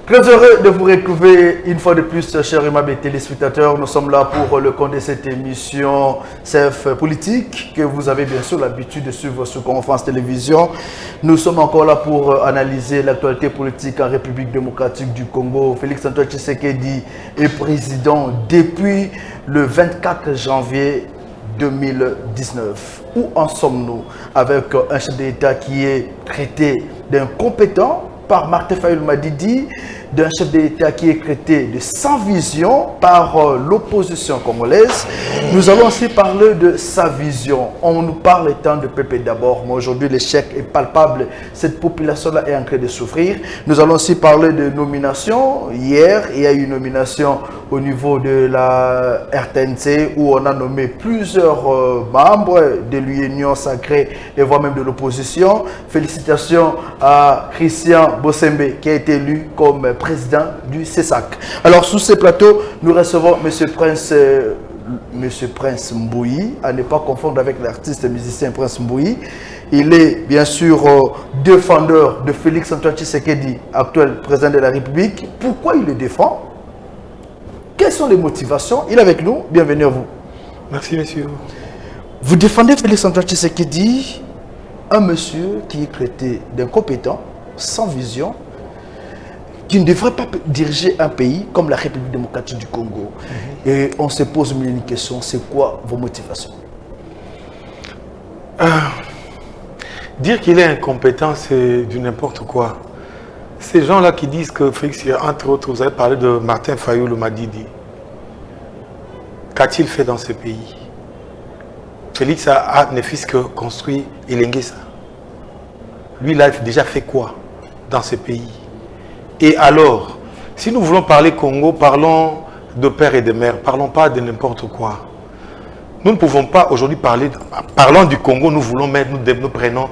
Très heureux de vous retrouver une fois de plus, chers aimables téléspectateurs. Nous sommes là pour le compte de cette émission CF Politique que vous avez bien sûr l'habitude de suivre sur Conférence Télévision. Nous sommes encore là pour analyser l'actualité politique en République démocratique du Congo. Félix-Antoine Tshisekedi est président depuis le 24 janvier 2019. Où en sommes-nous avec un chef d'État qui est traité d'incompétent par Martin Fayulu Madidi, d'un chef d'État qui est traité de sans vision par l'opposition congolaise? Nous allons aussi parler de sa vision. On nous parle tant de peuple d'abord, mais aujourd'hui l'échec est palpable. Cette population-là est en train de souffrir. Nous allons aussi parler de nomination. Hier, il y a eu une nomination au niveau de la RTNC où on a nommé plusieurs membres de l'Union sacrée et voire même de l'opposition. Félicitations à Christian Bossembe qui a été élu comme président du CESAC. Alors, sous ce plateau, nous recevons M. Prince Mbouyi, à ne pas confondre avec l'artiste musicien Prince Mbouyi. Il est bien sûr défendeur de Félix-Antoine Tshisekedi, actuel président de la République. Pourquoi il le défend? Quelles sont les motivations? Il est avec nous. Bienvenue à vous. Merci, monsieur. Vous défendez Félix-Antoine Tshisekedi, un monsieur qui est traité d'incompétent, sans vision, qui ne devrait pas diriger un pays comme la République démocratique du Congo. Et on se pose une question, c'est quoi vos motivations? Dire qu'il est incompétent, c'est du n'importe quoi. Ces gens-là qui disent que Félix, entre autres, vous avez parlé de Martin Fayulu Madidi. Qu'a-t-il fait dans ce pays? Félix ne fils que construit Elengesa. Lui, il a déjà fait quoi dans ce pays? Et alors, si nous voulons parler Congo, parlons de père et de mère, parlons pas de n'importe quoi. Nous ne pouvons pas aujourd'hui parler, parlant du Congo, nous voulons mettre, nous prenons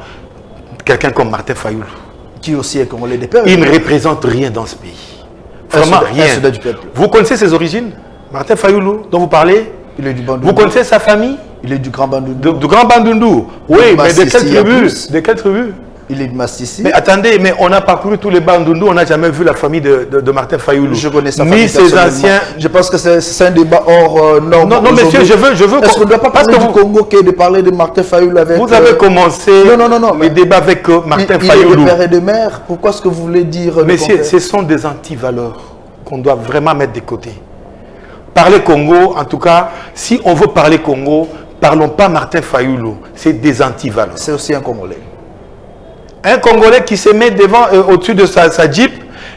quelqu'un comme Martin Fayulu. Qui aussi est congolais des pères. Il ne représente rien dans ce pays. Vraiment rien. Vous connaissez ses origines? Martin Fayulu, dont vous parlez? Il est du Bandundu. Vous connaissez sa famille? Il est du Grand Bandundu. Du Grand Bandundu. Oui, mais de quelle tribu? De quelle tribu? Il est de Massissi. Mais attendez, mais on a parcouru tous les Bandundu, on n'a jamais vu la famille de Martin Fayulu. Je connais sa famille. Ni ses anciens. Je pense que c'est un débat hors norme. Non, monsieur, je veux. Est-ce qu'on ne doit pas parler du Congo que de parler de Martin Fayulu avec. Vous avez commencé les débats avec Martin Fayulu. Il est de père et de mère. Pourquoi est-ce que vous voulez dire. Messieurs, ce sont des antivaleurs qu'on doit vraiment mettre de côté. Parler Congo, en tout cas, si on veut parler Congo, parlons pas Martin Fayulu. C'est des antivaleurs. C'est aussi un Congolais. Un Congolais qui se met devant, au-dessus de sa Jeep,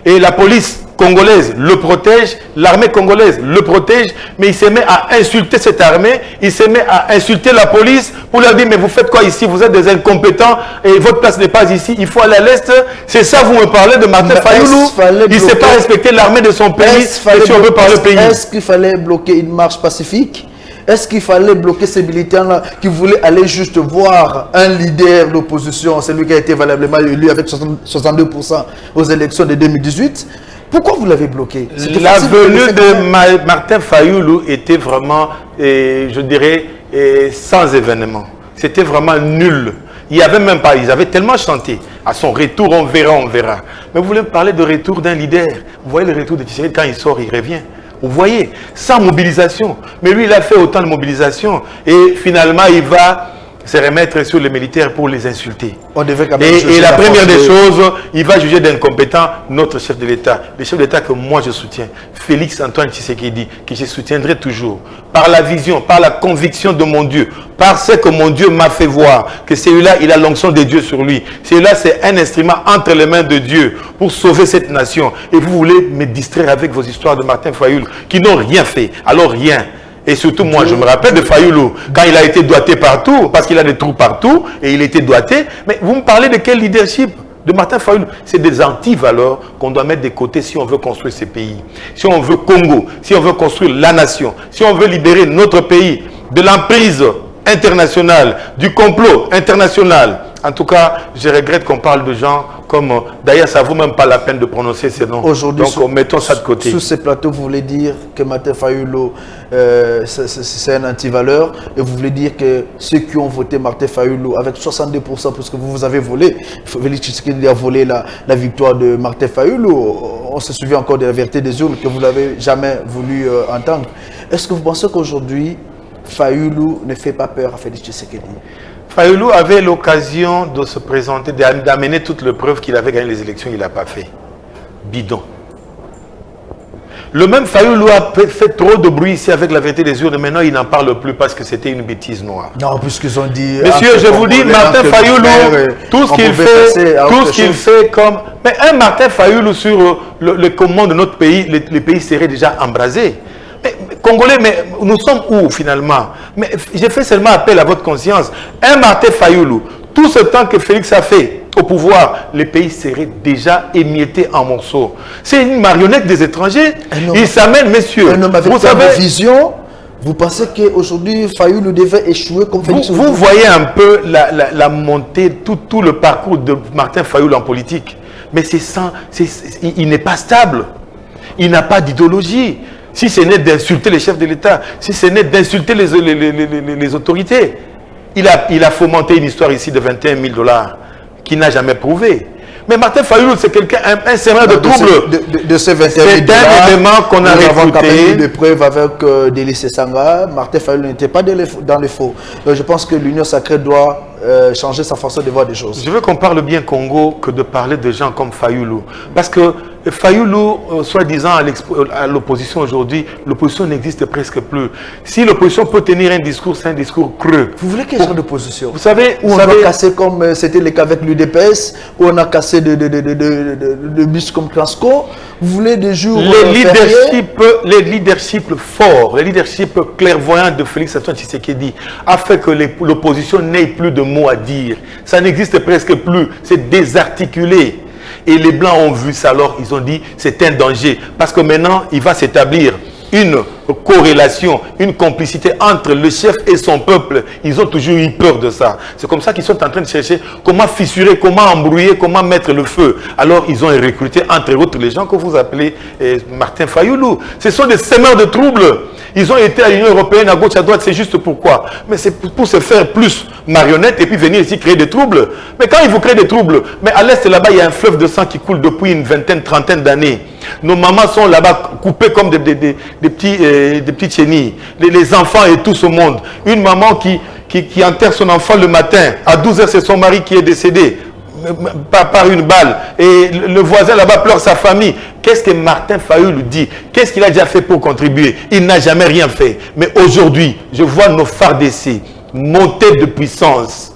et la police congolaise le protège, l'armée congolaise le protège, mais il se met à insulter cette armée, il se met à insulter la police pour leur dire mais vous faites quoi ici? Vous êtes des incompétents et votre place n'est pas ici, il faut aller à l'Est. C'est ça, vous me parlez de Martin Fayulu? Il ne sait pas respecter l'armée de son pays, et si on veut parler au pays. Est-ce qu'il fallait bloquer une marche pacifique? Est-ce qu'il fallait bloquer ces militants-là qui voulaient aller juste voir un leader d'opposition, celui qui a été valablement élu avec 62% aux élections de 2018? Pourquoi vous l'avez bloqué? La venue de Martin Fayulu était vraiment, je dirais, sans événement. C'était vraiment nul. Il n'y avait même pas, ils avaient tellement chanté. À son retour, on verra, on verra. Mais vous voulez parler de retour d'un leader? Vous voyez le retour de Tshisekedi, quand il sort, il revient. Vous voyez, sans mobilisation. Mais lui, il a fait autant de mobilisation. Et finalement, il va se remettre sur les militaires pour les insulter. On devait quand même et la première des choses, il va juger d'incompétent notre chef de l'État. Le chef de l'État que moi je soutiens, Félix-Antoine Tshisekedi, que je soutiendrai toujours. Par la vision, par la conviction de mon Dieu, par ce que mon Dieu m'a fait voir, que celui-là, il a l'onction de Dieu sur lui. Celui-là, c'est un instrument entre les mains de Dieu pour sauver cette nation. Et vous voulez me distraire avec vos histoires de Martin Fayulu, qui n'ont rien fait. Alors rien. Et surtout, moi, je me rappelle de Fayulu, quand il a été doigté partout, parce qu'il a des trous partout, et il a été doigté. Mais vous me parlez de quel leadership? De Martin Fayulu. C'est des antivaleurs qu'on doit mettre de côté si on veut construire ces pays. Si on veut Congo, si on veut construire la nation, si on veut libérer notre pays de l'emprise international, du complot international. En tout cas, je regrette qu'on parle de gens comme... D'ailleurs, ça ne vaut même pas la peine de prononcer ces noms. Aujourd'hui, donc, mettons ça de côté. Sur ces plateaux, vous voulez dire que Martin Fayulu, c'est un anti-valeur, et vous voulez dire que ceux qui ont voté Martin Fayulu avec 62%, parce que vous avez volé, Félix Tshisekedi a volé la victoire de Martin Fayulu. On se souvient encore de la vérité des urnes que vous n'avez jamais voulu entendre. Est-ce que vous pensez qu'aujourd'hui, Fayulu ne fait pas peur à Félix Tshisekedi? Fayulu avait l'occasion de se présenter, d'amener toutes les preuves qu'il avait gagné les élections, il n'a pas fait. Bidon. Le même Fayulu a fait trop de bruit ici avec la vérité des urnes, maintenant il n'en parle plus parce que c'était une bêtise noire. Non, puisqu'ils ont dit... Monsieur, je vous dis, Martin Fayulu, tout ce qu'il fait comme... Mais un Martin Fayulu sur le commandement de notre pays, les pays seraient déjà embrasés. Mais, Congolais, mais nous sommes où finalement? Mais j'ai fait seulement appel à votre conscience. Un Martin Fayulu, tout ce temps que Félix a fait au pouvoir, les pays seraient déjà émiettés en morceaux. C'est une marionnette des étrangers. Il s'amène, messieurs. Un homme avec une vision. Vous pensez qu'aujourd'hui, Fayulu devait échouer comme Félix? Vous voyez un peu la montée, tout le parcours de Martin Fayulu en politique. Mais il n'est pas stable. Il n'a pas d'idéologie. Si ce n'est d'insulter les chefs de l'État, si ce n'est d'insulter les autorités. Il a fomenté une histoire ici de 21 000 $ qu'il n'a jamais prouvé. Mais Martin Fayulu, c'est quelqu'un, un sémeur de trouble. De ces 21 000 $, c'est un élément qu'on a réfuté. Quand même eu des preuves avec Délice Sanga. Martin Fayulu n'était pas dans les faux. Donc je pense que l'Union sacrée doit changer sa façon de voir des choses. Je veux qu'on parle bien Congo que de parler de gens comme Fayulu. Parce que Fayulu, soi-disant à l'opposition aujourd'hui, l'opposition n'existe presque plus. Si l'opposition peut tenir un discours, c'est un discours creux. Vous voulez quel genre d'opposition? Vous savez, où on va casser comme c'était le cas avec l'UDPS, où on a cassé de bus comme Transco. Vous voulez des jours les leaderships forts, les leaderships clairvoyants de Félix Antoine Tshisekedi a fait que l'opposition n'ait plus de mots à dire. Ça n'existe presque plus. C'est désarticulé. Et les Blancs ont vu ça, alors ils ont dit c'est un danger. Parce que maintenant, il va s'établir une corrélation, une complicité entre le chef et son peuple. Ils ont toujours eu peur de ça. C'est comme ça qu'ils sont en train de chercher comment fissurer, comment embrouiller, comment mettre le feu. Alors ils ont recruté entre autres les gens que vous appelez Martin Fayulu. Ce sont des semeurs de troubles. Ils ont été à l'Union européenne à gauche, à droite, c'est juste pourquoi? Mais c'est pour se faire plus marionnette et puis venir ici créer des troubles. Mais quand ils vous créent des troubles, mais à l'est là-bas, il y a un fleuve de sang qui coule depuis une vingtaine, trentaine d'années. Nos mamans sont là-bas coupées comme des petits chenilles. Les enfants et tout ce monde. Une maman qui enterre son enfant le matin, à 12 h, c'est son mari qui est décédé. Par une balle, et le voisin là-bas pleure sa famille. Qu'est-ce que Martin Fayulu dit? Qu'est-ce qu'il a déjà fait pour contribuer? Il n'a jamais rien fait. Mais aujourd'hui, je vois nos FARDC monter de puissance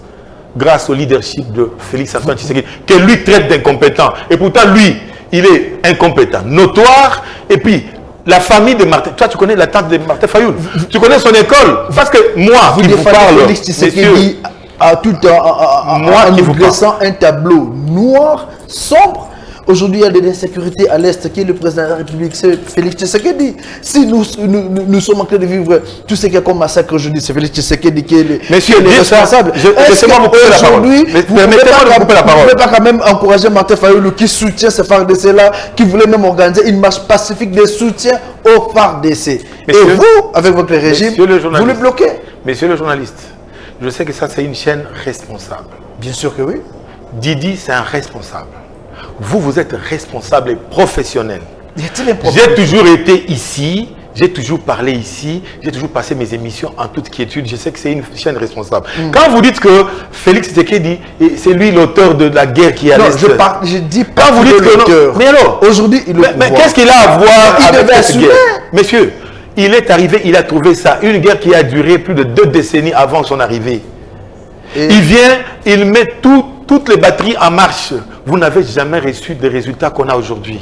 grâce au leadership de Félix Antoine Tshisekedi, que lui traite d'incompétent. Et pourtant, lui, il est incompétent, notoire. Et puis, la famille de Martin, toi tu connais la tante de Martin Fayulu, tu connais son école. Parce que moi, qui vous parle, messieurs, tout en nous dressant un tableau noir, sombre. Aujourd'hui, il y a des insécurités à l'Est. Qui est le président de la République? C'est Félix Tshisekedi. Si nous sommes en train de vivre tout ce qui est comme massacre aujourd'hui, c'est Félix Tshisekedi qui est le responsable. Laissez-moi vous couper la parole. Permettez-moi de couper la parole. Vous ne pouvez pas quand même encourager Martin Fayulu qui soutient ces FARDC-là, qui voulait même organiser une marche pacifique de soutien aux FARDC. Et vous, avec votre régime, vous le bloquez. Monsieur le journaliste, je sais que ça, c'est une chaîne responsable. Bien sûr que oui. Didi, c'est un responsable. Vous êtes responsable et professionnel. J'ai toujours été ici, j'ai toujours parlé ici, j'ai toujours passé mes émissions en toute quiétude. Je sais que c'est une chaîne responsable. Quand vous dites que Félix Tshisekedi, c'est lui l'auteur de la guerre qui a l'Est. Je dis pas vous dites que non. Mais alors, aujourd'hui, mais qu'est-ce qu'il a à voir avec cette guerre? Messieurs, il est arrivé, il a trouvé ça. Une guerre qui a duré plus de 2 décennies avant son arrivée. Il vient, il met toutes les batteries en marche. Vous n'avez jamais reçu des résultats qu'on a aujourd'hui.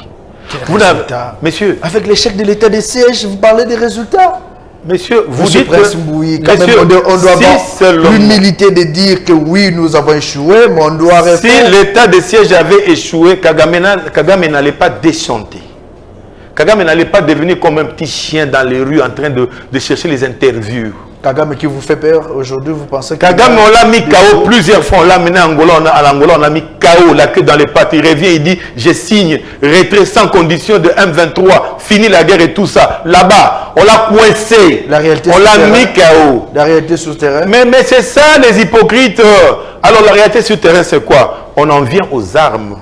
Messieurs, avec l'échec de l'état de siège, vous parlez des résultats. Messieurs, vous dites que on doit avoir l'humilité de dire que oui, nous avons échoué, mais on doit répondre. Si l'état de siège avait échoué, Kagame n'allait pas déchanter. Kagame n'allait pas devenir comme un petit chien dans les rues en train de chercher les interviews. Kagame qui vous fait peur aujourd'hui, vous pensez que... Kagame, on l'a mis KO plusieurs fois. On l'a mené à Angola, on a mis KO, la queue dans les pattes. Il revient, il dit, je signe, retrait sans condition de M23, fini la guerre et tout ça. Là-bas, on l'a coincé. La réalité on l'a mis KO. La réalité sur le terrain. Mais c'est ça, les hypocrites. Alors, la réalité sur le terrain, c'est quoi? On en vient aux armes.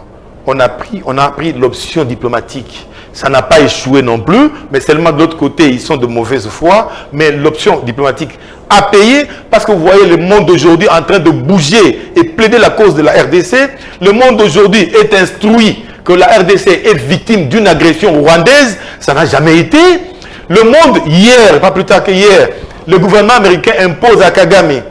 On a pris l'option diplomatique. Ça n'a pas échoué non plus, mais seulement de l'autre côté, ils sont de mauvaise foi. Mais l'option diplomatique a payé parce que vous voyez le monde d'aujourd'hui en train de bouger et plaider la cause de la RDC. Le monde d'aujourd'hui est instruit que la RDC est victime d'une agression rwandaise. Ça n'a jamais été. Le monde, hier, pas plus tard que hier, le gouvernement américain impose à Kagame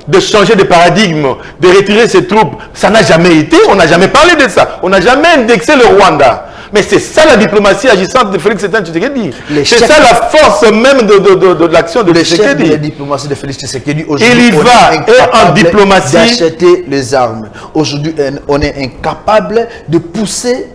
de changer de paradigme, de retirer ses troupes. Ça n'a jamais été. On n'a jamais parlé de ça. On n'a jamais indexé le Rwanda. Mais c'est ça la diplomatie agissante de Félix Tshisekedi. C'est ça la force même de l'action de Tshisekedi. La diplomatie de Félix Tshisekedi. Il y va et en diplomatie d'acheter les armes. Aujourd'hui, on est incapable de pousser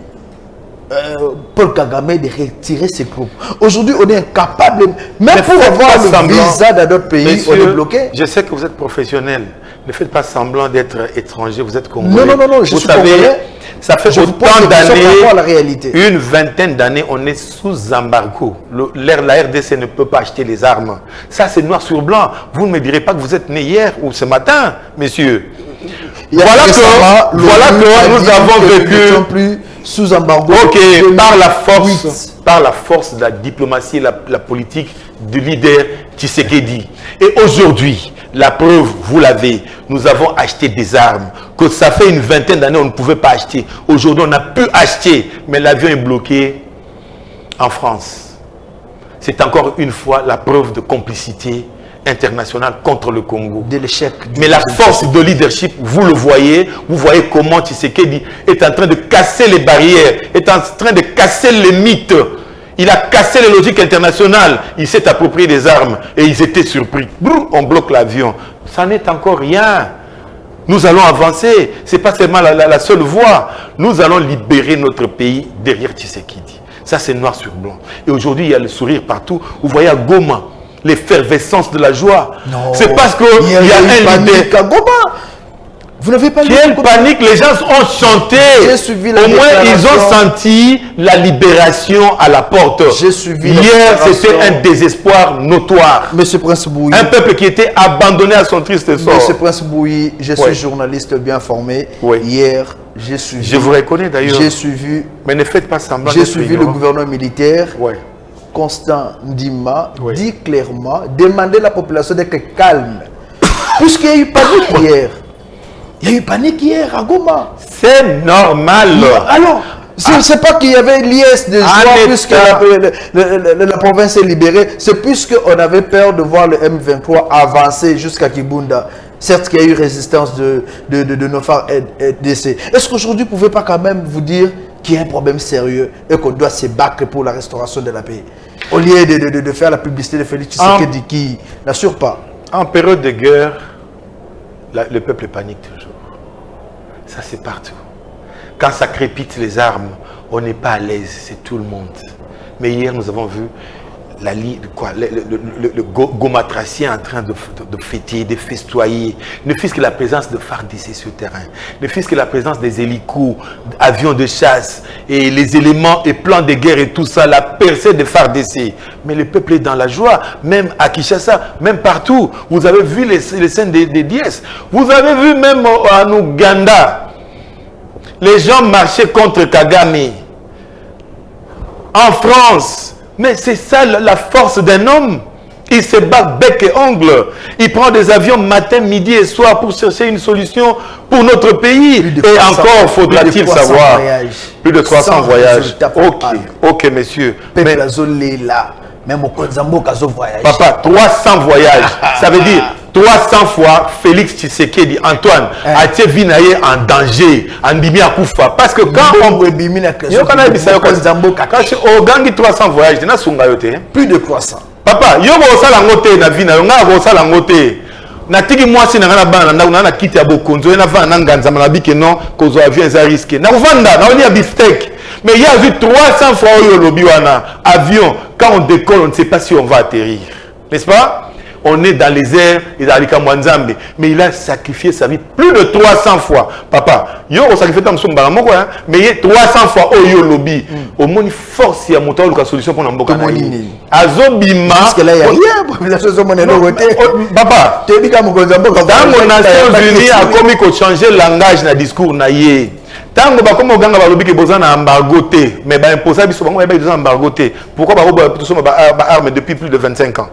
Paul Kagame de retirer ses troupes. Aujourd'hui, on est incapable, même pour avoir le visa dans d'autres pays, Messieurs, on est bloqué. Je sais que vous êtes professionnel. Ne faites pas semblant d'être étranger, vous êtes congolais. Non, je vous suis savez, congolais. Ça fait autant d'années, une vingtaine d'années, on est sous embargo. La RDC ne peut pas acheter les armes. Ça, c'est noir sur blanc. Vous ne me direz pas que vous êtes né hier ou ce matin, messieurs. Voilà que nous avons vécu plus sous embargo. Ok, par la force de la diplomatie et la politique du leader Tshisekedi. Et aujourd'hui, la preuve, vous l'avez, nous avons acheté des armes que ça fait une vingtaine d'années on ne pouvait pas acheter. Aujourd'hui, on a pu acheter, mais l'avion est bloqué en France. C'est encore une fois la preuve de complicité internationale contre le Congo. De l'échec. Mais la force de leadership, vous le voyez, vous voyez comment Tshisekedi est en train de casser les barrières, est en train de casser les mythes. Il a cassé les logiques internationales. Il s'est approprié des armes et ils étaient surpris. On bloque l'avion. Ça n'est encore rien. Nous allons avancer. Ce n'est pas seulement la seule voie. Nous allons libérer notre pays derrière Tshisekedi. Ça, c'est noir sur blanc. Et aujourd'hui, il y a le sourire partout. Vous voyez à Goma, l'effervescence de la joie. C'est parce qu'il y a un leader. À Goma. Vous n'avez pas quelle panique, les gens ont chanté. Au moins, ils ont senti la libération à la porte. Hier, c'était un désespoir notoire. Monsieur Prince Bouilly. Un peuple qui était abandonné à son triste sort. Monsieur Prince Bouilly, je suis journaliste bien formé. Hier, j'ai suivi. Je vous reconnais d'ailleurs. J'ai suivi. Mais ne faites pas semblant. J'ai suivi le gouvernement militaire. Constant Ndima dit clairement, demandez à la population d'être calme. Puisqu'il y a eu panique hier. Il y a eu panique hier à Goma. C'est normal. Alors, je ne sais pas qu'il y avait l'IS de joie puisque la province est libérée. C'est puisqu'on avait peur de voir le M23 avancer jusqu'à Kibunda. Certes qu'il y a eu résistance de nos phares RDC. Est-ce qu'aujourd'hui, vous ne pouvez pas quand même vous dire qu'il y a un problème sérieux et qu'on doit se battre pour la restauration de la paix? Au lieu de faire la publicité de Félix Tshisekedi qui n'assure pas. En période de guerre, le peuple panique toujours. Ça, c'est partout. Quand ça crépite les armes, on n'est pas à l'aise, c'est tout le monde. Mais hier, nous avons vu le gomatracien en train de fêter, de festoyer. Ne fût-ce que la présence de FARDC sur le terrain. Ne fût-ce que la présence des hélicos, avions de chasse, et les éléments et plans de guerre et tout ça, la percée de FARDC. Mais le peuple est dans la joie, même à Kinshasa, même partout. Vous avez vu les scènes des dièses. Vous avez vu même en Ouganda, les gens marchaient contre Kagame. En France, mais c'est ça la force d'un homme. Il se bat bec et ongle. Il prend des avions matin, midi et soir pour chercher une solution pour notre pays. Et encore faudra-t-il savoir. Plus de 300 voyages. Ok, messieurs. Mais, même au Konzambo, voyage. Papa, 300 voyages. Ça veut dire 300 fois Félix Tshisekedi, Antoine, a été vinaillé en danger, en bimi à Koufa. Parce que quand on... Quand 300 voyages, plus de 300. Papa, yo go sala ngote na vina, yo nga go sala ngote. Na tiki mwasi na ngana bana na na kiti ya bokonzo na vana nganza na bike non kozo avion za risque. Na vanda na oli ya beefsteak. Mais il y a vu 300 fois au lobby wana avion quand on décolle, on ne sait pas si on va atterrir. N'est-ce pas? on est dans les airs, mais il a sacrifié sa vie plus de 300 fois. Papa, yo a sacrifié ta mais il est 300 fois au yo lobby. Au moins, force, il y a mon temps de solution pour l'emboka. Azobima. Parce que là, il y a rien. Papa, dans les Nations Unies, a commis qu'on change le langage dans le discours. Tango ba comme oganga ba lobi ke boza na embargo té mais ba imposer biso ba ba embargo té pourquoi ba armes depuis plus de 25 ans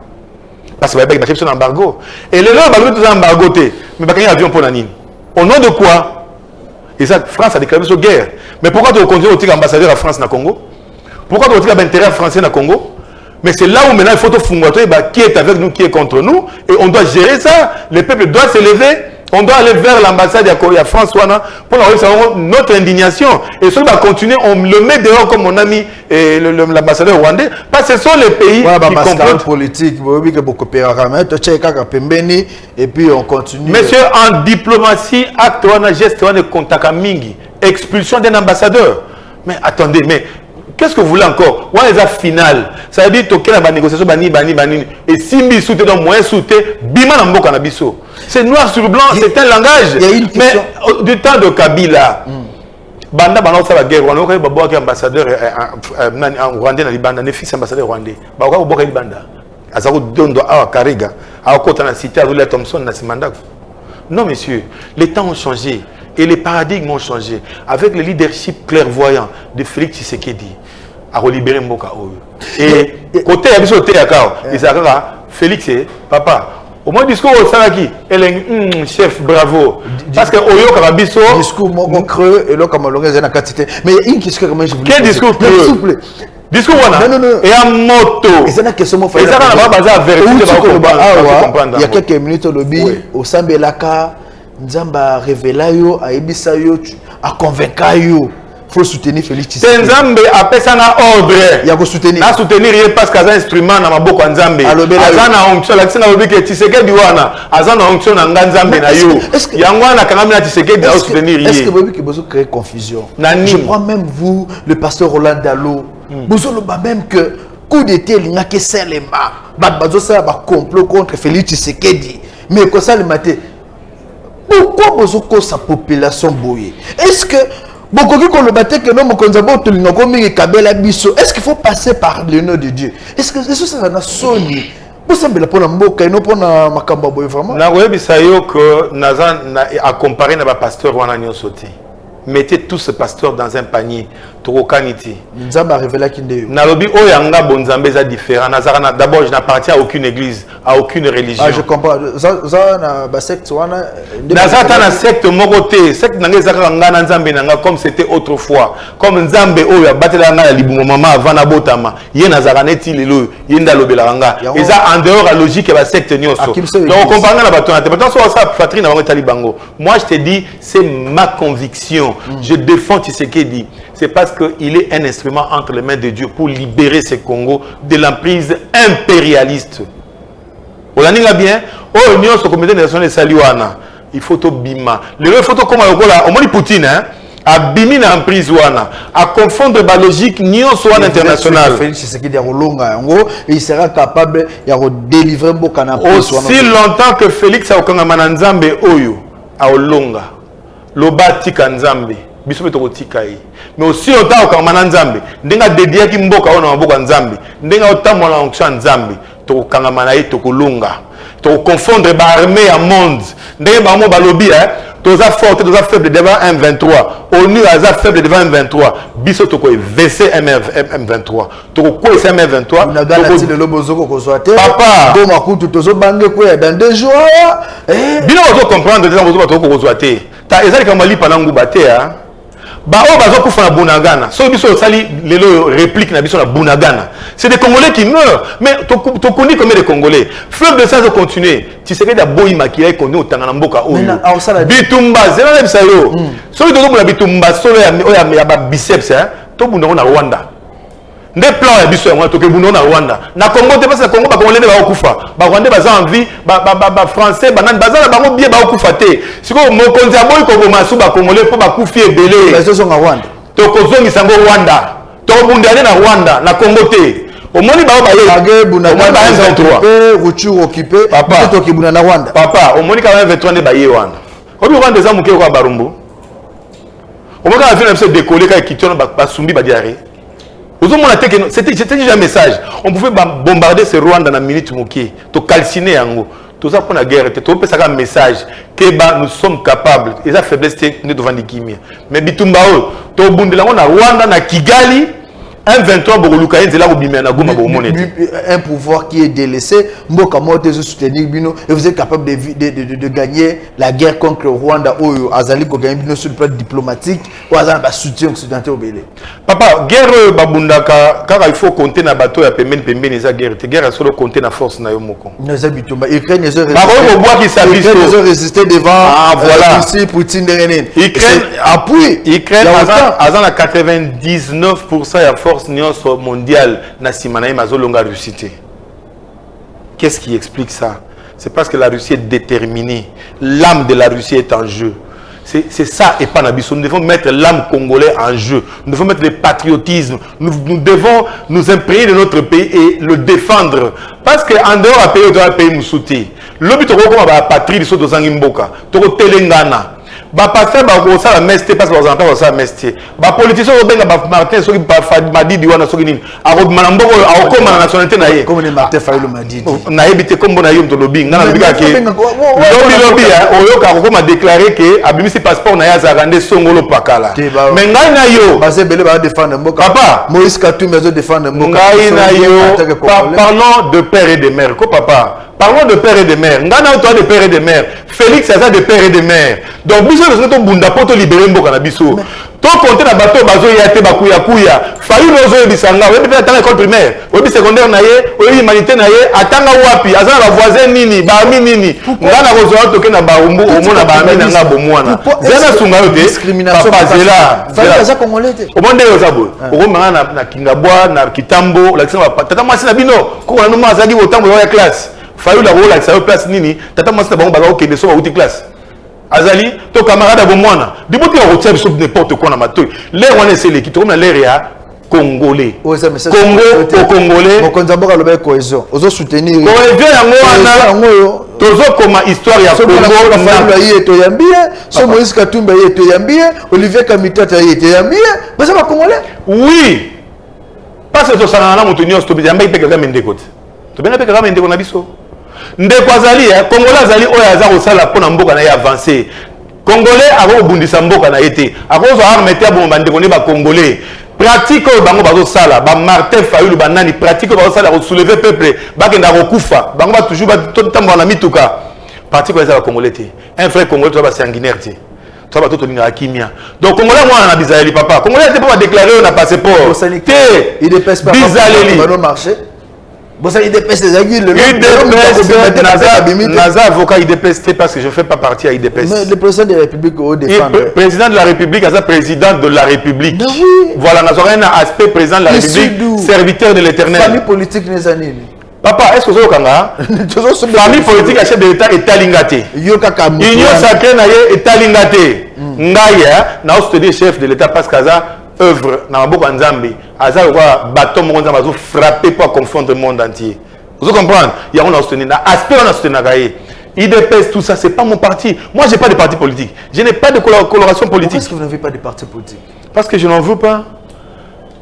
parce que ba chef sur embargo et le là ba lobi tout embargo té mais ba kanya avion pour la nini au nom de quoi et ça France a déclaré sa guerre mais pourquoi tu continues au titre ambassadeur à France na Congo pourquoi tu titre intérêt français na Congo mais c'est là où maintenant il faut te foutre qui est avec nous qui est contre nous et on doit gérer ça le peuple doit se lever. On doit aller vers l'ambassade de France pour avoir notre indignation. Et si on va continuer, on le met dehors comme mon ami l'ambassadeur rwandais. Parce que ce sont les pays qui complotent. Politique, et puis on continue. Monsieur, en diplomatie, acte ou geste ou contact mingi, expulsion d'un ambassadeur. Mais attendez, mais qu'est-ce que vous voulez encore? Ouais, les finale. Ça veut dire que la négociation bani. Et si mi soute dans moyen soute, bima na mboka na biso. C'est noir sur blanc, c'est un langage. Il y a une question. Mais du temps de Kabila, banda bana ça la guerre, on a babo qui ambassadeur en Rwanda na Libanda, ne fils ambassadeur rwandais. Ba ko boka Libanda. Azako dondo a Kariga, a kota na cité à Thompson na Simanda. Non monsieur, les temps ont changé. Et les paradigmes ont changé. Avec le leadership clairvoyant de Félix Tshisekedi, à libérer Mboka. Et côté Abiso Théakao, Félix, papa, au moins discours au Salaki, chef, bravo. Parce que Oyo Karabiso. Discours mon creux, et là, comme on l'aurait dit, mais il y a une question que je voulais. Quel discours creux? S'il vous plaît. Discours non. Et un moto. Et c'est une question moi. Et ça va pas baser à vérité. Il y a quelques minutes au lobby, au Sambelaka. Nzamba révéla yo, a ebisa yo, a convaincre yo. Faut soutenir Félix Tshisekedi. Nzambe appelle ça na ordre. Il y a que soutenir. Na soutenir parce qu'à un instrument na maboko Nzambe. Azana onction la tsina lobi ke Tshisekedi wana. Azana onction na Nzambe na yo. Yangwa na kangami na Tshisekedi na soutenir. Est-ce que vous avez besoin de créer confusion? Je prends même vous, le pasteur Roland Dalo. Vous avez même que coup d'été il n'y a que seulement. Bazo ça va complot contre Félix Tshisekedi. Mais quoi ça le matin? Pourquoi vous avez sa population bouillée? Est-ce que est-ce qu'il faut passer par le nom de Dieu? Est-ce que ça a sonné? Vous savez la pour la mboka et non pour la makamba boy vraiment. Na webi sayo que nazan a comparé na ba pasteur wana nyosoti. Mettez tous ce pasteur dans un panier. Torokaniti. Nzamba révélé qu'il Nalobi oyanga bonzambe za différent. Nazarana d'abord je n'appartiens à aucune église, à aucune religion. Ah je comprends. Ça na ba secte wana. Nazata na secte mokoté, secte nangé zaka ngana nzambe nanga comme c'était autrefois. Comme nzambe oya batela ngana libumo mama avant na botama. Ye nazarana neti lelo, yenda lobela nga. Et ça en dehors la logique ba secte nyoso. Donc on comprend na batona. Maintenant so ça patrie na bango talibango. Moi je te dis c'est ma conviction. Je défends Tshisekedi. C'est parce qu'il est un instrument entre les mains de Dieu pour libérer ce Congo de l'emprise impérialiste. On l'a bien. Oh, l'Union sur le comité national de Saliwana. Il faut tout bima. Le faut tout comme on dit Poutine, hein, à bimi na emprise wana, à confondre la logique Union soit internationale. Il sera capable de délivrer Bokana. Aussi longtemps que Félix a okanga mananzambe oyo a olonga. Lobati kanzambe. Mais aussi autant au Kamana Nzambe, ndenga dédié ki mboka ona mboka Nzambe, ndenga otamwa na onction Nzambe, to kangamana ye to kolonga, to confondre ba armée à monde, ndenga ba mo balobi toza forte, toza faible devant M23, ONU aza faible devant M23, biso to ko VC M23, to ko M23, na gala ti le lobozoko ko soate, papa, do makutu tozo bange ko dans 2 jours, bino ozo comprendre des bozo to ko soate, ta ezali kamali panangu batea. Bah oh bazo kufa na Bunagana. So biso sali lelo réplique na biso na Bunagana. C'est des Congolais qui meurent. Mais tu connais combien de Congolais? Fleuve de sang de continuer. Tu sais que da boy maquillé qu'on est au Tangana Mboka oyo. Bitumba zela na bisayo. So biso ko la bitumba solo ya ba biceps hein. To bunda na Rwanda. Des plans ya biso ya to ke bunda na Rwanda. Na Congo te parce que Congo ba Congolais ba okufa. Ba Rwandais ba za envie ba français ba nan bazala ba ngo bien ba okufa te. Siko mokonzi aboy ko masu ba Congolais po ba kufi ebele. Ba zo nga Rwanda. To kozongi sango Rwanda. To bunda na Rwanda na Congo te. Au moins, il va occupé. Papa, au moins, il va 23 de Baye Wanda. Au moins, des hommes qui ont Barumbo. Au moins, quand on a décollé, quand on a Sumbi Badiare. C'était déjà un message. On pouvait bombarder ce Rwanda dans la minute moquée. To calciner en haut. Tout ça pour la guerre. Tu as un message que nous sommes capables. Et ça faiblesse devant les Kimia. Mais Bitumbao, tu as Rwanda, na Kigali. Un 23 un pouvoir qui est délaissé, et vous êtes capable de gagner la guerre contre le Rwanda ou Azali ko gagner sur le plan diplomatique ou Azali ba soutien occidental au Bélé. Papa, guerre babundaka car il faut compter na bateau ya pembeni eza guerre. Te guerre solo compter na force na yo moko. Nous habitons Ukraine ils ont résisté devant voilà. Russie Poutine derrière. Ukraine appuie Ukraine azan à 99% ya force mondiale na simana mazolonga Russie. Qu'est-ce qui explique ça? C'est parce que la Russie est déterminée. L'âme de la Russie est en jeu. C'est ça et pas Nabiso. Nous devons mettre l'âme congolaise en jeu. Nous devons mettre le patriotisme. Nous devons nous imprégner de notre pays et le défendre. Parce qu'en dehors à pays, on doit payer Moussouti. L'objet de la patrie, c'est de Zangimboka. De Telengana. Ba passer ba ko ça la meste parce que bazanta ça meste ba politicien o benga ba Martin soki ba Madidi wana soki nini ako manamboko akoma na nationalité na ye comme ne Martin Fayulu Madidi na ebité comme na yom to lobi ngana lobi ka ke lobi ya oyoka ko ma déclarer que abimisi passeport na ya zarande songolo pakala mais ngai na yo basé belé ba défendre mboka papa Moïse Katumbi zo défendre mboka ngai na yo parlons de père et de mère ko papa. Parlons de père et de mère. Ngana toi de père et de mère. Félix a ça de père et de mère. Donc biso le soto bunda poto libérer mboka na biso. To compter na bateau bazo yate bakuya kuya. Fayu lozo bisanga. Webi tata école primaire, webi secondaire na ye, webi humanité na ye, atanga wapi, azana ba voisin nini, ba ami nini. Ngana kozo toke na ba umbu omona ba ami na ngabo mwana. Zena sunga yote discrimination papa zela. Fayu za congolais te. Omonde yo sabo. Okomanga na Kingabwa na Kitambo, la kisema tata mwasi na bino. Ko na numa azaki botambo ya classe. Fayu la rôle ça place nini tata mwasi na bango baza okende so outi classe azali to camarade abo mwana dibuti ya rotia biso n'importe quoi na matoi l'air wana c'est l'équipe comme na l'air ya congolais Congo au congolais mokonza mboka lobe cohésion ozo soutenir cohésion yango wana tozo koma histoire ya Congo na Fayu to yambie so Moïse Katumbi to yambie Olivier Kamitata to yambie baza ba congolais oui parce que to sana na motonio sto bizamba ipeka kama ndekoti to bena peka kama ndeko na biso ndeko azali congolais azali oyo aza kosala mpona mboka na ye avancé congolais akobundisa mboka na ye te akozwa arme te aboma bandeko nde bacongolais pratique oyo bango bazosala bamartin Fayulu banani pratique oyo bazosala kosoulever peuple bakenda kokufa bango batoujours batambola na mituka pratique oyo eza bacongolais te un vrai congolais toza basanguinaire te toza bato tolingaka kimia donc congolais mwana na bizaleli papa congolais te mpo badéclare oyo na passeport te bizaleli. Bon, ça, IDPS, Naza avocat IDPS parce que je ne fais pas partie à IDPS. Mais le président de la République au défendre. Président de la République, président de la République. Oui. Voilà, nous avons un aspect président de la République, serviteur de l'éternel. Famille politique n'est anine. Papa, est-ce que vous avez famille politique à chef de l'État est talingaté. Union sacrée est talingaté. Ngaya, n'a pas chef de l'État parce que œuvre na maboko nzambe aza kwa bateau mo nzambe azo frapper pour confondre le monde entier. Vous comprenez? Il y a on a soutenu na aspect on a soutenu gaé. IDPS tout ça c'est pas mon parti. Moi j'ai pas de parti politique. Je n'ai pas de coloration politique. Pourquoi est-ce que vous n'avez pas de parti politique? Parce que je n'en veux pas.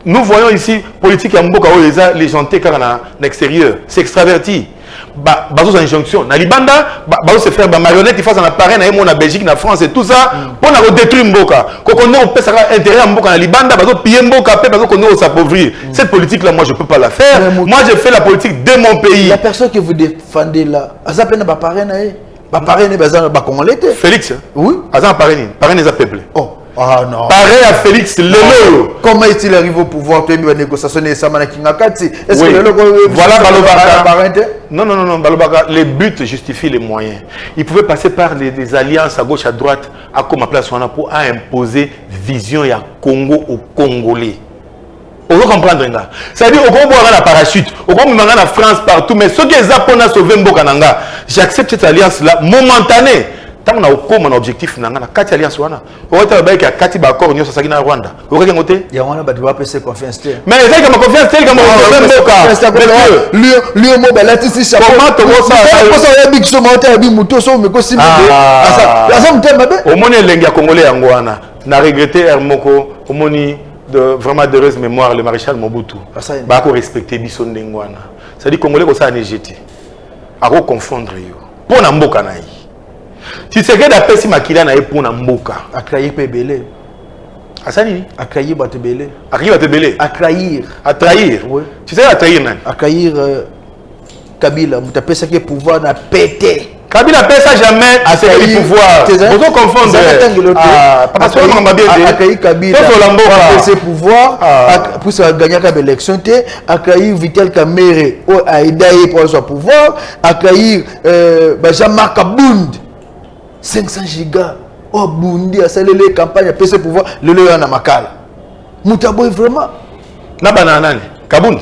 Nous voyons ici politique ya mboka les gens car na l'extérieur, c'est extraverti. Bazo injonction na libanda bazo se faire ba marionnette face à l'appareil na mon na Belgique na France et tout ça pour na détruire mboka kokono on peut ça intérêt mboka na libanda bazo piller mboka pe bazo kono s'appauvrir cette politique là moi je peux pas la faire moi je fais la politique de mon pays. La personne que vous défendez là aza pena ba parrain na ba parrain ne baza ba congolais te Félix oui aza parrain les a peuplé oh ah non. Pareil à Félix Lelo. Comment est-il arrivé au pouvoir? Tu as eu une négociation et ça m'a Kingakati. Est-ce oui. que Lelo voilà Balobaka. Non, Balobaka. Les buts justifient les moyens. Il pouvait passer par des alliances à gauche, à droite, à comme place pour imposer vision ya Congo aux Congolais. On veut comprendre ça. C'est-à-dire au Congo on a la parachute, au Congo on a la France partout, mais ce qui est Japon a sauvé Mbokananga. J'accepte cette alliance là momentanée. tant on a comme un objectif na kati alliance wana o ta ba ki kati ba accord nyo sasaki na Rwanda o ka ngote ya wana ba doit passer confiance te mais ça comme confiance tel comme lui mo ba la tisi chapeau comment to ça ça big so monter bi muto so me ko simbe ça mutema be au moni elengi ya congolais yango wana na regretter Hermoko au moni de vraiment d'heureuse mémoire le maréchal Mobutu ba ko respecter biso ndengwana ça dit congolais ko ça néjeté a ko confondre yo pour na mboka na yi si c'est que d'après si makila na pour na mboka accueillir pebele asani accueillir batebele accueillir oui tu sais attrahir nani accueillir Kabila mutapé ça qui pouvoir na péter Kabila pesa jamais à ce pouvoir vous confondre parce que on m'a bien dit accueillir Kabila pour ses pouvoirs pour ça gagner la élection accueillir Vital Kamerhe ou Aïdaï pour son pouvoir accueillir Jean-Marc Abound 500 gigas oh Bundi a salé les campagnes pour ses pouvoirs le lieu na makala mutaboy vraiment na banana Kabound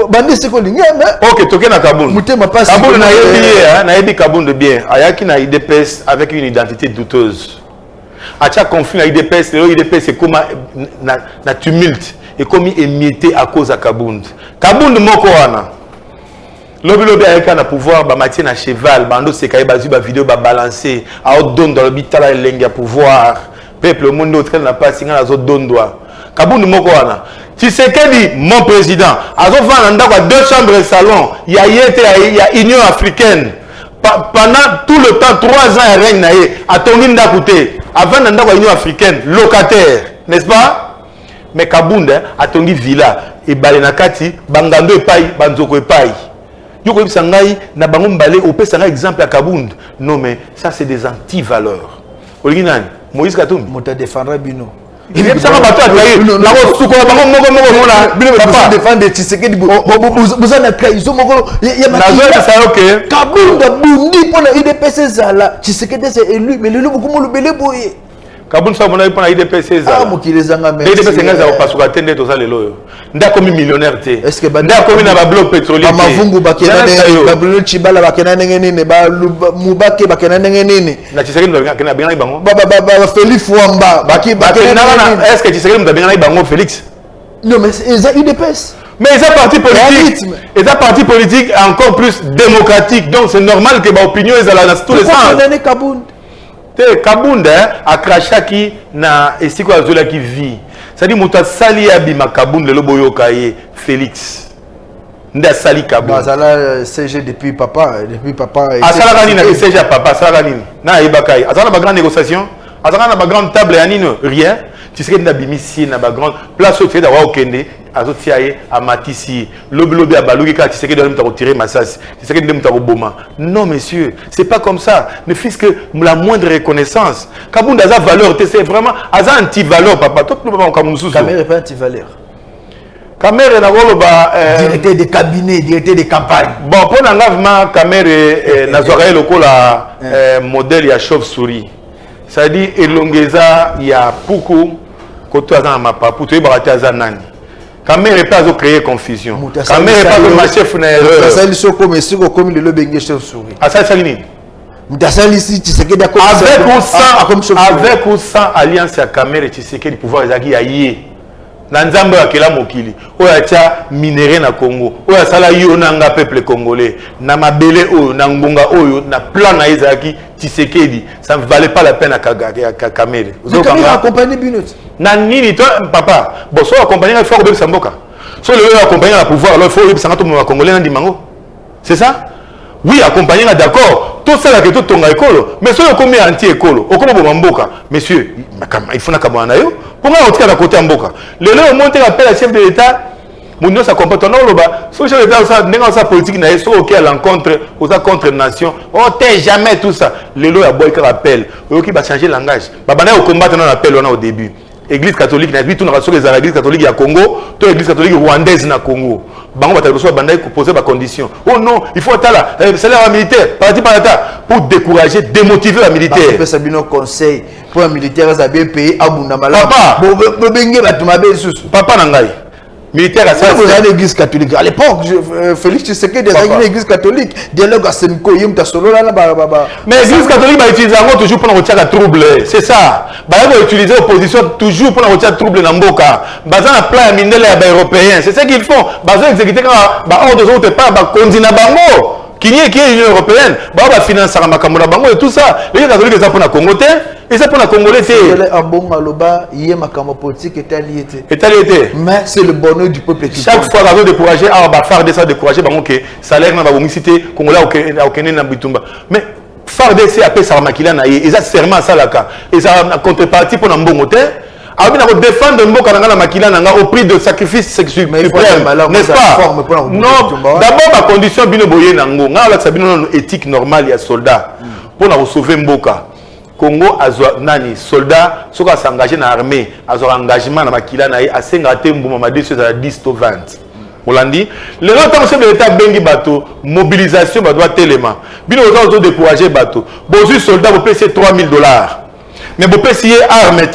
bandi c'est quoi ligne mais OK toke na Kabound mutema passe Kabound na yebi Kabound bien ayaki na IDPS avec une identité douteuse à chaque conflit na IDPS le IDPS c'est comme na tumulte et comme émietté à cause à Kabound moko wana lobi ayaka na pouvoir ba matie na cheval bando se kay bazu ba vidéo ba balancer a don dans le bitala elengi ya pouvoir peuple monde autre na pas singa na zo dondwa Kabound moko wana Tshisekedi mon président azo vana ndako 2 chambres et salon il y a Union africaine pendant tout le temps 3 ans ya règne na ye atongi ndako te avant ndako Union africaine locataire n'est-ce pas mais Kabound atongi villa et balé na kati bangando epai banzoko epai yoko yebisa ngai na bango mbale opesa ngai exemple ya Kabound non mais ça c'est des anti-valeurs olingi nani Moïse Katumbi mota défendre bino il y a ça va battre là na suko bango moko na bino papa défendre Tshisekedi buzana kaizo moko ya na ça OK Kabound bundi pona IDPS zala Tshisekedi c'est élu mais le beaucoup le belé boye Kabound ça mona pona IDPS zala mokilezanga mais IDPS ngaza opasuka tende to ça lelo nda comme millionnaire te est-ce que nda comme na ba bloc pétrolier mavungu bakena ba Bruno Chibala bakena nini ba Mubake bakena nini na Tshisekedi bakena bien bango ba Félix Fouamba bakena est-ce que Tshisekedi bien bango Félix non mais c'est UDPS mais ils ont parti politique encore plus démocratique donc c'est normal que ba opinion ils allent dans tous les sens Kabound Kabound a crachaki na esiko azola qui vit c'est-à-dire muta sali abima Kabound le boyokaye Félix nda sali Kabound bazala CG depuis papa asala nani na CG papa asala nani na ibakai asala ba grande négociation asala na ba grande table ya nini rien tu sais nda bimisi na ba grande place au fait d'avoir okende azotiaye amatisi lobi abaluki ka tu sais que doit me retirer massas tu sais que me boma non monsieur c'est pas comme ça ne fils que la moindre reconnaissance Kabound a valeur c'est vraiment a anti valeur papa tout le monde comme nous Kamerhe pas anti valeur Kamerhe na woloba directeur de cabinet directeur de campagne bon pour l'engagement Kamerhe na zoraye lokola modèle ya chauve-souris ça dit elongeza ya puku koto azana mapapu to ibaraté azanani Kamerhe pas créer confusion Kamerhe pas ma chef na erreur ça ils sont comme si comme le bengue chauve-souris ça ça nini Mtasali si Tshisekedi avec ou sans alliance ya Kamerhe Tshisekedi pouvoir ezaki ya ye na nzambe akela mokili oyo atia minéré na Congo oyo asala yo nanga peuple congolais na mabele oyo na ngonga oyo na plan na ezaki Tshisekedi ça ne valait pas la peine à Kamerhe Kamerhe accompagner Binot na nini toi papa bon so accompagner il faut que Samboka so le accompagner la pouvoir alors il faut que Sangato mo congolais na dimango c'est ça oui accompagner d'accord tout ça là que tout tonga école mais so comme anti école au comme bo mboka monsieur il faut na kamana yo pour moi on tient à côté mboka le monter appel à chef de l'état mon ça comporte non loba so chef de l'état ça n'est pas politique na so OK à l'encontre aux contre nation on t'est jamais tout ça le lo ya boy qui rappelle qui va changer langage babana au combattre dans l'appel on a au début Église catholique na bitu na sur les églises catholiques ya Congo to église catholique rwandaise na Congo bango bataloso bandai ko poser ba condition oh non il faut tala salaire militaire parti par l'état pour décourager démotiver la militaire ça bino conseil pour un militaire ça bien payé abunda mala papa bo benge batuma be sous papa na ngai militaire à ça. Vous avez l'église catholique. À l'époque, Félix Tshisekedi était une église catholique. Dialogue à Senko, Yim Tasolo, là, mais l'église catholique va utiliser toujours pour retirer la trouble. C'est ça. Va utiliser l'opposition toujours pour retirer la trouble dans Mboka. Bazan a plein de mineurs européens. C'est ça qu'ils font. Bazan exécuter quand hors de autres pas, continue bango. Qui est l'Union européenne, va financer la Makamura bango et tout ça. L'église catholique est ça pour la Congo. Et ça pour la Congolais, c'est. Il y a ma politique est alliée. Mais c'est le bonheur du peuple qui. Chaque fois, on va décourager, on va faire des ça décourager, que salaire n'a pas cité, Congolais au Kenya n'a pas. Mais faire des ça après ça makila na et ça serment ça là et ça a contrepartie pour n'ambongote. Alors on défendre Mboka na makila na au prix de sacrifice sexuel, n'est-ce pas? Non. D'abord ma condition bino boye nango, nga la sabino éthique normale ya soldat pour na sauver Mboka. Congo a nani soldat soka s'engager dans l'armée a un engagement dans makila na a sengate mbuma ma 10 à 10 to 20 Holandi le temps chef de l'état bengi bateau mobilisation ba doit télément bino auto décourager bateau bozu soldat vous payer $3,000 mais vous payer armé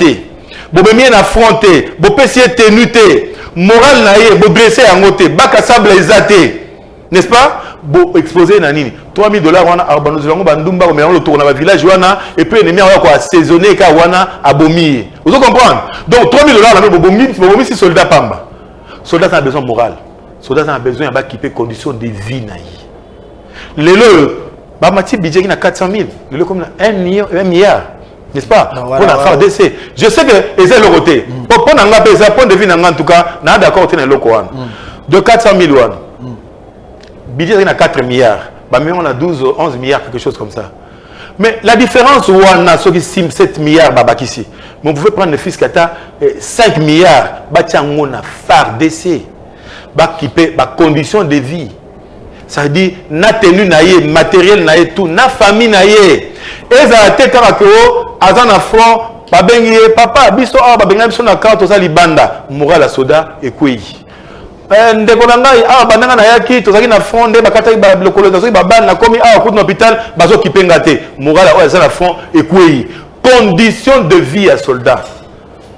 vous bien affronter vous payer tenuté moral na ye vous blesser en côté baka sable exaté n'est-ce pas bo exposé na nini $3,000 wana arbanozi bango bandumba ko mélanger le tour na village wana et puis ennemi ko assaisonner ka wana abomi vous comprendre donc $3,000 na bomi si soldat pamba soldat a besoin moral soldat a besoin ya ba équiper conditions de vie na yi lelo ba mati budget na 400,000 lelo comme 1 milliard n'est-ce pas pour la faire DC je sais que c'est le côté pour na nga pesa point de vue na nga en tout cas na d'accord tena loko wana de 400,000 wana budget est à 4 milliards. Mais on a 12 ou 11 milliards, quelque chose comme ça. Mais la différence, on a 7 milliards, mais on pouvait prendre le fisc qui a 5 milliards, on a phare d'essai, conditions de vie. Ça veut dire, na tenue naïe, matériel naïe, tout, na famille naïe. Et ça a été comme à un front, papa, biso, biso na carte, ça libanda, moral la soda et quoi. Ndeko na ngai awa bandanga na yaki tozaki na front nde bakata ba lokolo tozaki ba bana komi awa kutu na hôpital bazo kipenga te mogala oya za na front ekwei condition de vie à soldat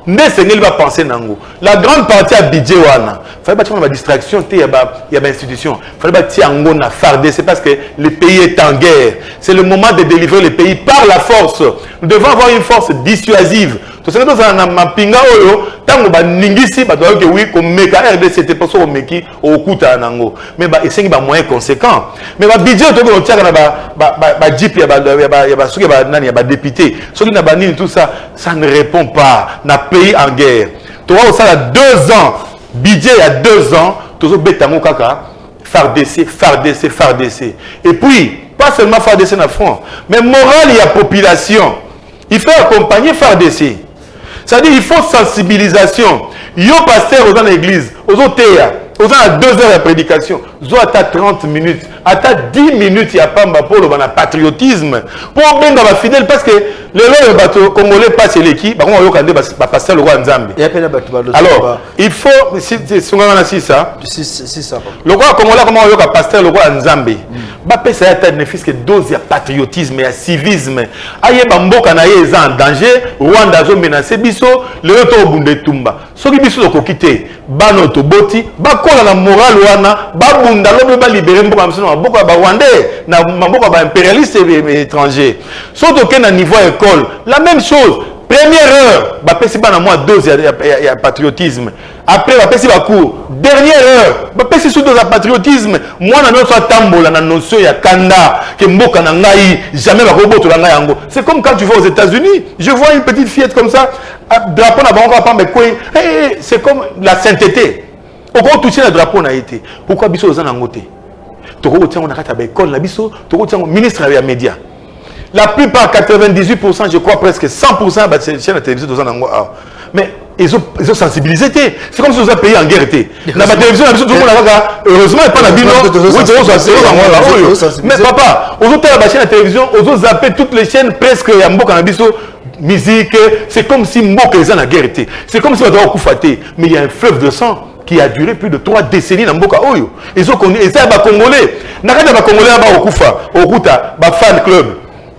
nde sengeli ba penser nango la grande partie à budget wana fallait pas prendre ma distraction te ya ba institution fallait pas tirer ngo na farder c'est parce que le pays est en guerre c'est le moment de délivrer le pays par la force nous devons avoir une force dissuasive to sengeli to na mapinga oyo tango ba ningisi ba doit que oui comme meka RDC te passo au meki au kuta nango mais ba esengi ba moyens conséquents mais ba budget to ko tiaka na ba jeep ya ba soki ba nani ya ba député soki na ba nini tout ça ça ne répond pas na pays en guerre tu vois ça a 2 ans budget il y a 2 ans toujours betango kaka FARDC et puis pas seulement FARDC na front mais moral il y a population il faut accompagner FARDC. C'est-à-dire il faut sensibilisation. Yo pasteur aux l'église, aux hôtels, aux à 2 heures de prédication, zo à 30 minutes, à 10 minutes il y a pas pour le patriotisme. Pour bien dans la fidèle parce que le bateau congolais passe l'équipe, par contre on va passer le roi Nzambe. Alors, il faut si ça. Le roi congolais comment on va passer le roi Nzambe. Ba pesa ya tête ne fils que dose ya patriotisme et civisme. Aye ba mboka na ye en danger, Rwanda zo menacer biso, le to bunde tumba. Soki biso ko quitter, ba no to boti, ba kola na moral wana, ba bunda lo ba libérer mboka msino mboka ba Rwandais, na mboka ba impérialiste étranger. Surtout que na niveau école, la même chose. Première heure, bah pesi ba na moi dose ya patriotisme. Après bah pesi ba cours. Dernière heure, bah pesi sous dose ya patriotisme. Moi na notion tambola na notion ya kanda que mboka na ngai jamais ba roboto la ngai yango. C'est comme quand tu vas aux États-Unis, je vois une petite fillette comme ça, drapeau na bango pas mais quoi, c'est comme la sainteté. Au gros toucher le drapeau na été. Pourquoi biso aux anangoté? Toko tient on a kata ba école na biso, toko tient ministre ya média. La plupart, 98%, je crois presque 100% de chaînes de télévision de Zanango. Mais ils ont sensibilisé. C'est comme si vous avez payé en guerre. Dans la télévision, heureusement, il n'y a pas la bino. Mais papa, aux autres la chaîne de télévision, aux autres zappé toutes les chaînes presque il y a musique. C'est comme si Mboka est en guerre. C'est comme si on avait Koufaté. Mais il y a un fleuve de sang qui a duré plus de 3 décennies dans Mboka Oyo. Ils ont connu, et ça, les Congolais. N'a pas Congolais à Okufa, au Kuta, fan club.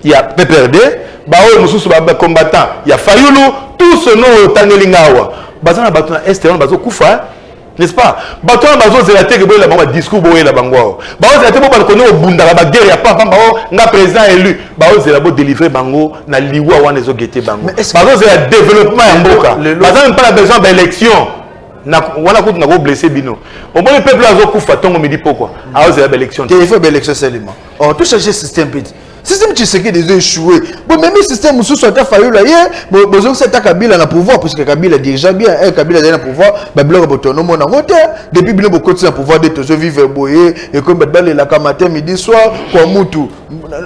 Il y a PPRD, combattant, il y a Fayulu, tout ce nom au Tangelingawa. Bazana Batuna Est, on Bazo Koufa, N'est-ce pas? Bato na bazo zelaté que boyela bango discours boyela bango. Bazo zelaté bo ba connaît au bunda la guerre ya pas bango nga président élu. Bazo zela bo délivrer bango na liwa wana zo guetter bango. Bazo zela développement ya mboka. Bazo même pas besoin d'élection. Na wana ko na go blesser bino. Au moins le peuple azo kufa tongo me dit pourquoi. Bazo zela élection. Il faut élection seulement. Oh tout changer système petit. Système Tshisekedi déjà échoué. Bon même système sous soit fallu là hier, besoin que cette Kabila na pouvoir parce que Kabila déjà bien, Kabila déjà na pouvoir, ba bloc autonome na ngote. Depuis bien beaucoup de pouvoir de toujours vivre boyer et comme dans la matin midi soir kwa mutu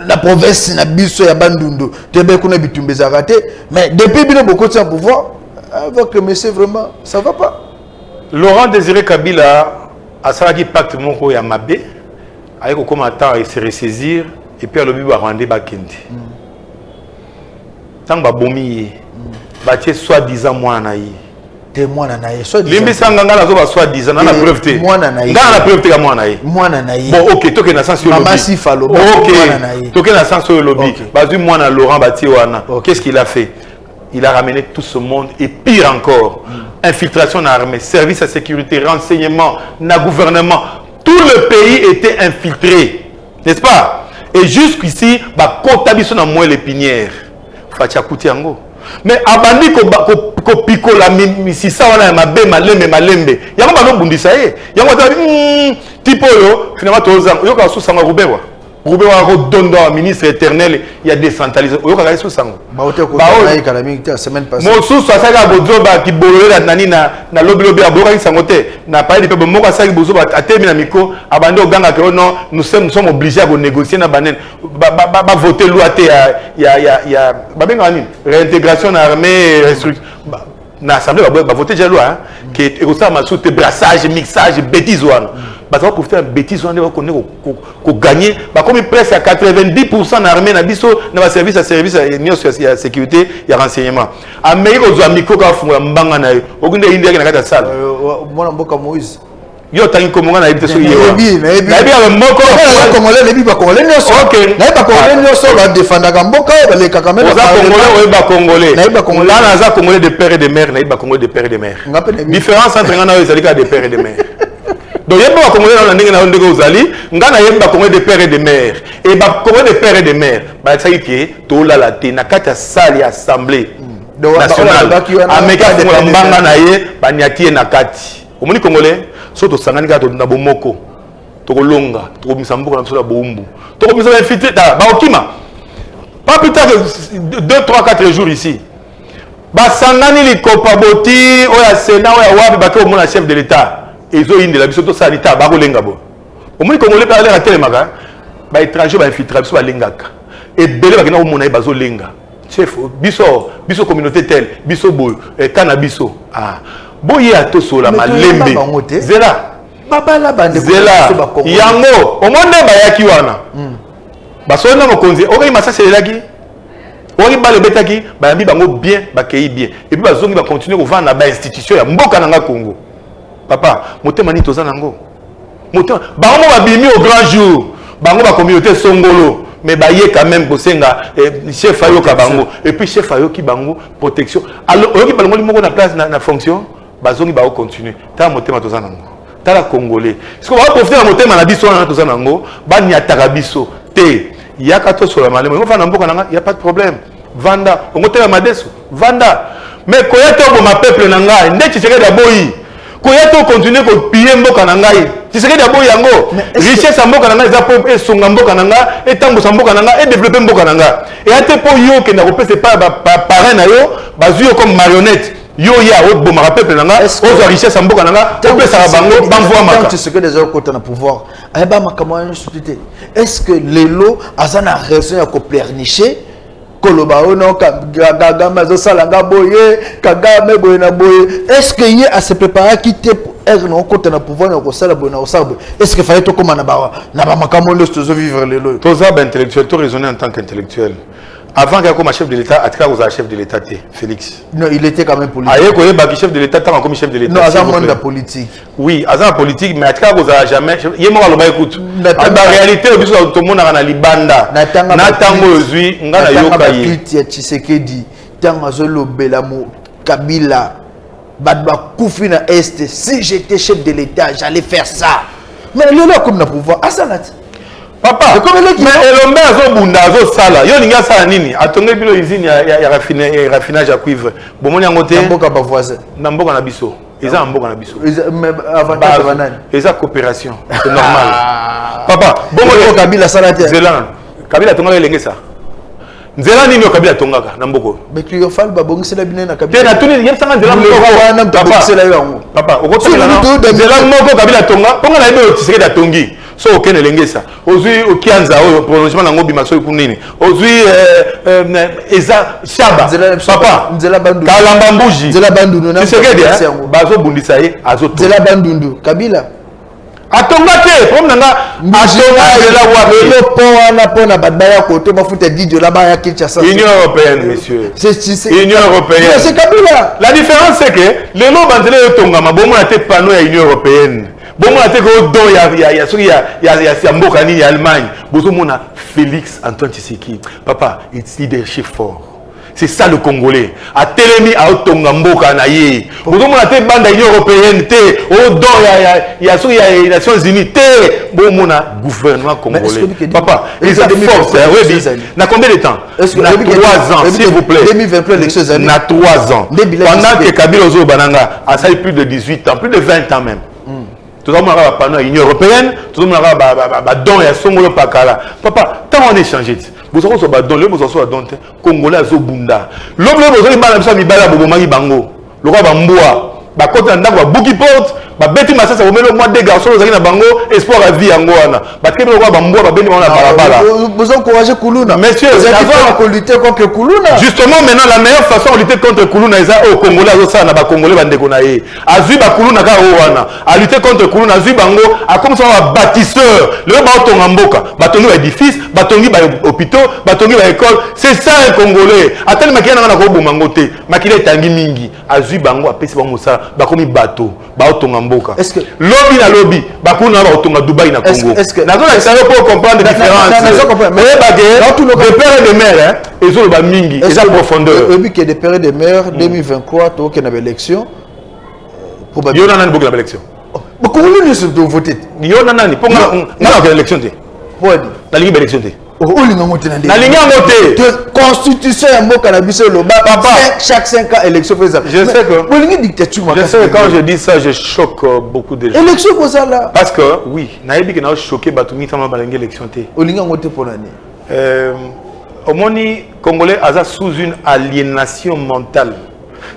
la province na biso ya Bandundu. Tebe kuna bitumbe za raté, mais depuis bien beaucoup de pouvoir avec le monsieur vraiment ça va pas. Laurent Désiré Kabila a salaki pacte moko ya mabe avec comme attend et se ressaisir. Et puis le biba rendre bakende. Tant ba bomi ba tie soi-disant moi na yi. Te moi na yi. Soi-disant. Limbi sanga ngala zo ba soi-disant na preuve te. Moi na yi. Ngala na preuve te ka moi na yi. Moi na yi. Bon OK, toke na sens yo lobby. Mama Sifa lobby. OK. Toke na sens yo lobby. Ba du moi na Laurent Bati wana. Qu'est-ce qu'il a fait? Il a ramené tout ce monde et pire encore, infiltration dans l'armée, service à sécurité, renseignement, na gouvernement, tout le pays était infiltré. N'est-ce pas? Et jusqu'ici, bah kota biso na moi l'épinière. Fatia kuti yango. Mais abandi ko piko la misisa wana mabe malembe. Yango ba no bundisa ye. Yango ta tipo yo finalement tozanga. Yo ka susanga rubewa. Rubewa ko dondo ministre éternel, il y a décentralisé. Yo ka sous sango. Ba hote ko na économique la semaine passée. Mo sous saka bozoba ki bolole nani na lobby aboka ki sangote. Na parler de peuple moko saki bozoba atemi na miko abandi oganga que non nous sommes obligés à négocier na banen ba voter loi te ya ba benga nini réintégration na armée restriction na assemblée ba voter déjà loi que et ça ma sous brassage mixage bêtise wana. Parce que pour faire bêtise on va connaître ko gagner ba comme presque à 90% na armée na biso na service à sécurité et renseignement amérique aux amiko ka funga mbanga na yo okinde india na kata sala mwana mboka Moïse yo tangi komonga na ebite so yewa na ebi moko congolais lebi ba congolais nyoso na ba congolais nyoso ba défendre ka mboka ba le ka kamela ba congolais na ba congolais na za congolais de père et de mère na ba congolais de père et de mère différence entre ngana yo ezali ka de père et de mère. Donc, il y a des Congolais dans les Congolais de père et de mère. Et les Congolais de père et de mère, ça y est, tout là, la carte salle assemblée nationale. Américain, on a naie, banyati na kati. Au monde Congolais, surtout sangani kato na bomoko, tokolonga, tokomisambuka na sola bombu, tokomisama infiltré, baokima. Pas plus tard que 2, 3, 4 jours ici. Basangani li kopaboti, oya Sénat, oya wapi, bake au monde chef de l'État. Et ils ont une de la biso to sanitaire ba kolenga bo au moins congolais parler à telemaka ba étranger ba infiltration ba lengaka et belé ba kina ko mona ba zo lenga chef biso communauté tel biso boy kana biso boye ato sola malembe zela baba la bande zela yango au monde ba yaki wana ba sona mo konzi okai masasa elaki okai ba le betaki ba yambi bango bien ba kei bien et puis ba zongi ba continuer ko vendre ba institution ya mboka na Congo. Papa, motema ni toza nango. Motema, bango babimi au grand jour. Bango ba communauté songolo, mais ba yé quand même bosenga chef ayo ka bango. Et puis chef ayo ki bango protection. Alors, oyo ki bango li moko na place na fonction, bazongi ba continuer. Ta motema toza nango. Ta la congolais. Est-ce qu'on va profiter na motema na biso na toza nango, ba nyataka biso te. Yaka to sur la malema. On va na mboka nanga, y a pas de problème. Vanda, on motema madeso. Vanda. Mais koyeto bo ma peuple nanga, ndeti cheke da boyi. Koyeto continue ko piller mboka na ngai. Tu sais que d'abord yango richesse mboka na ngai za po esonga mboka na ngai et tango sa mboka na ngai et développer mboka na ngai. Et ate po yo ke na repese pas parrain na yo, bazu yo comme marionnette. Yo ya o bo ma peuple na ngai, o richesse mboka na ngai, to pesa bango banvo maka. Tu sais que des autres côté na pouvoir. Aba makamo ya société. Est-ce que lelo azana raison ya ko pleurnicher? Koloba ono kagaga mazo salanga boye kagame boye na boye est-ce que y a se préparer à quitter non côté na pouvoir na ko sala boye na osabo est-ce que fallait to comme na ba makamo le to vivre le lo to za ba intellectuel to raisonner en tant qu'intellectuel avant qu'il comme chef de l'État à travers aux chef de l'État Félix non il était quand même politique aye ko yeba ki chef de l'État tant comme chef de l'État non azan monde politique oui azan politique mais à travers aux jamais yemo ka loba écoute la réalité biso to mona na libanda na tango zui ngana yoka yi ya Tshisekedi tango azolobela mo Kabila Badba Koufina Est, si j'étais chef de l'État, j'allais faire ça. Mais il est là comme le pouvoir. Ah, ça là. Papa, mais Elombe azobunda azosala. Yo ninga sala nini? Atonge bilo usine ya raffinage à cuivre. Bomoni yango te. Mboka ba voisin. Na mboka na biso. Eza mboka na biso. Mais avantage banane. Eza coopération. C'est normal. Papa, bomoni Kabila sala te. Zelan. Kabila tonga elenge ça. Nzela nini yo Kabila tongaka na mboko? Mais tu fal ba bongisela bine na Kabila. Te na tuni yem sanga Nzela moko. Papa, okotela na Nzela moko Kabila tonga. Ponga na ebe otiseke da tongi. So aucun elengesa ozui okianza o prolongement na ngobi maso kunini ozui eza shaba papa Nzela bandundu kalamba mbuji Nzela bandundu na bazo bundisa ye azo Nzela bandundu Kabila atonga te problème nanga atonga Nzela wa le pont na pona badaya côté mafuta didio là bas ya Kinshasa Union européenne monsieur c'est Union européenne c'est Kabila la différence c'est que les lots banzela yo tonga mabomo na te panneau ya Union européenne. Bon, on a été au don, il y a Mbokani, il y a Allemagne. Bon, a Félix Antoine Tshisekedi. Papa, il est leadership fort. C'est ça le Congolais. A Télémi, à Otonga Mboka Naye. Bon, on a été bande l'Union européenne, au don, il y a les Nations Unies. Bon, on a gouvernement congolais. Papa, ils ont force. Na combien de temps? Na 3 ans, s'il vous plaît. 2023, l'élection des années. Na 3 ans. Pendant que Kabila Ozo Bananga a ça plus de 18 ans, plus de 20 ans même. Tout le monde a parlé de l'Union européenne, tout le monde a don et Songolo Pakala. Papa, tant on a échangé. Vous savez, vous avez don, vous avez don, Congolais a Zobunda. L'homme, vous avez dit, vous avez dit, Bango. Le roi Bamboa. Quand on a Bouki Porte, Betty Massa, ça vous met le mois des garçons, vous avez dit, Bango, espoir à vie en Goana. Le roi Bamboa, Betty Massa, vous encouragez Koulouna. Messieurs, vous avez lutter contre Koulouna. Justement, maintenant, la meilleure façon de lutter contre Koulouna, c'est au Congolais, à Congolais, Bandekonaï. À Zuba Koulouna, à lutter contre Koulouna, à Zubango, à comme ça, un bâtisseur. Le bâton en boca, bâton édifice, bâton hôpitaux, bâton école. C'est ça un Congolais. À tel maquillage, on a un gros mangoté. Maquillage Tangi Mingi. À Zubango, à Pessi Moussa, bakomi bateau, bâton en boca. Est-ce que lobby na lobby, Bakuna va au Dubaï na Congo. Est-ce que n'a pour comprendre la différence? Mais des pères et des mères, ils ont mingi, ils ont profondeur. Et puis qu'il y a des pères et des mères, 2023, tu as une élection. Il y a une élection. Mais comment nous voter? Il y a une élection. La Ligue d'élection. La ligne constitution est mot cannabis le bas papa chaque 5 ans élection président. Je sais que quand je dis ça je choque beaucoup de gens. Élection pour ça là. Parce que oui, naïbi que n'a choqué Batumi tellement balingue élection té. Olinga ngote pour l'année. Au moni congolais a sous une aliénation mentale.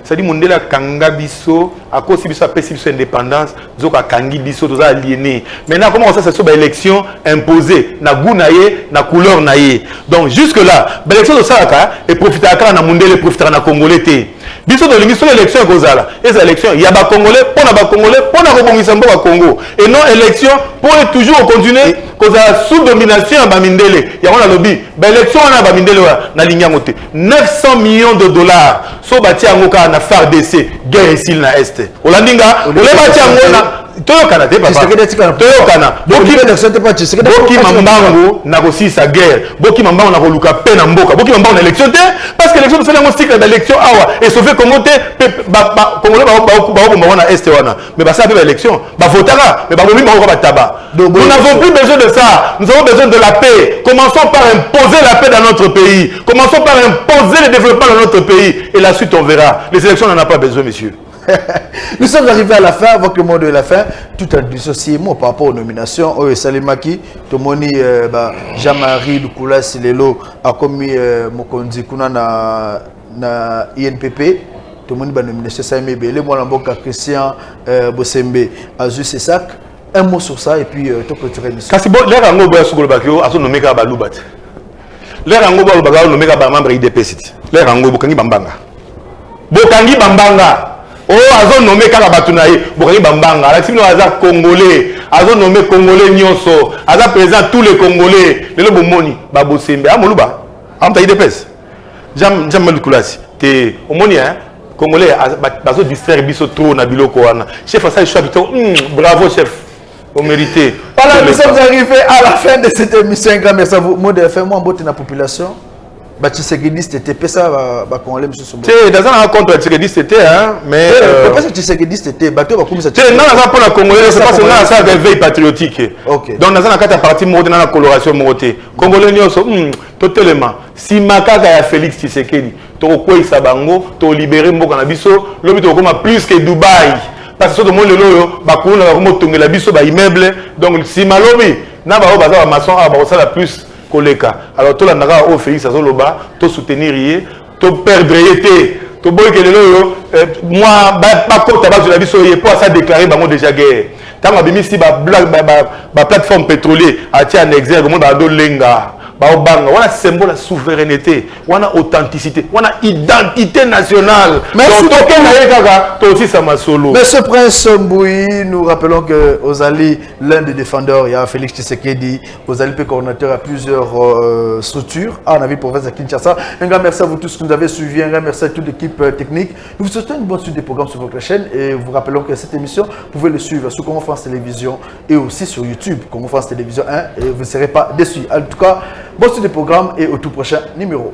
C'est-à-dire mondela kanga biso à cause biso apesi biso indépendance zoka kangi biso toza aliéné. Maintenant comment ça c'est sur élection imposée na goût naie na couleur naie. Donc jusque là l'élection de Salaka et profiter à na mondele profiter na congolais té. Biso de l'émission élection kozala. Les élections il y a ba congolais pour na ba congolais pour na kobongisa mboka Congo et non élection pour toujours continuer kozala sous domination ya ba mindele. Ya on a lobby ba élection na ba mindele na ligne ngote 900 millions de dollars so bati ngoka na FARDC guerre ici na est olandinga oleba tiangona toyokana te papa toyokana boki mambango na kosisa guerre boki mambango na koluka pe na mboka boki mambango na élection te parce que l'élection c'est un cycle d'élection awa et sauver Congo te congolais ba na est wana mais ba ça pe élection ba votera mais ba bomi ba ba taba nous n'avons plus besoin de ça nous avons besoin de la paix. Commençons par imposer la paix dans notre pays, commençons par imposer le développement dans notre pays et la suite on verra. Les élections n'en a pas besoin messieurs. Nous sommes arrivés à la fin, avec le mot de la fin, tout en dissocié moi par rapport aux nominations. Salimaki, Tomoni, Jean-Marie Lukula Silelo a commis Mokonzi Kuna na INPP. Tomoni ba nomination Saïmé Belé, moi l'amboka Christian Bosembe, Azu Sesak. Un mot sur ça et puis tu clôturer l'émission. Kasi bon, l'air en gobo sukolo bakio aso nommé ka balubat. L'air en gobo bakao nommé ka ba membre IDP city. L'air en gobo kangi bambanga. Bokangi bambanga. Oh aso nommé ka batunaye, bokangi bambanga. Ala sino aza congolais, aso nommé congolais nyonso, aza président tous les congolais. Le bomoni ba Bosembe amoluba. Amta IDP. Jam Lukulasi. Te omoni hein congolais baso distraire biso trop na biloko wana. Chef ça choix bito. Bravo chef. Vous méritez. Voilà, nous sommes arrivés à la fin de cette émission. Un grand merci à vous. Mot de fin, moi, en beauté de la population. Tshisekedi c'était ça qu'on l'aime sur ce moment. C'est dans un contre Tshisekedi c'était mais pas Tshisekedi c'était bateau ba comme ça. C'est non ça pour la Congolais c'est pas ça ça veille patriotique. OK. Donc dans un cas partie mode dans la coloration moté. Congolais nyoso totalement. Si makaka ya Félix Tshisekedi to ko isa bango to libérer mboka na biso lobi to koma plus que Dubaï. Parce que tout le monde le bakuna ba ko tongela biso ba immeuble donc si malobi na ba baza ba maçon ba ça la plus koleka. Alors tout la naka au Félix azoloba to soutenir yé to perdre yété to boy que le moi ba kota ba la biso yé pour ça déclarer bango déjà guerre. Tant ba bimi si ba plateforme pétrolier a tia en exergue mo ba do lenga. On a symbole de souveraineté, on a authenticité, on a identité nationale. Monsieur Prince Mbui, nous rappelons que Ozali, l'un des défendeurs, il y a Félix Tshisekedi, Ozali est coordinateur à plusieurs structures. On a vu province de Kinshasa. Un grand merci à vous tous qui nous avez suivis, un grand merci à toute l'équipe technique. Nous vous souhaitons une bonne suite des programmes sur votre chaîne et vous rappelons que cette émission, vous pouvez le suivre sur Congo France Télévision et aussi sur YouTube, Congo France Télévision 1, et vous ne serez pas déçus. En tout cas, bonne suite des programmes et au tout prochain numéro.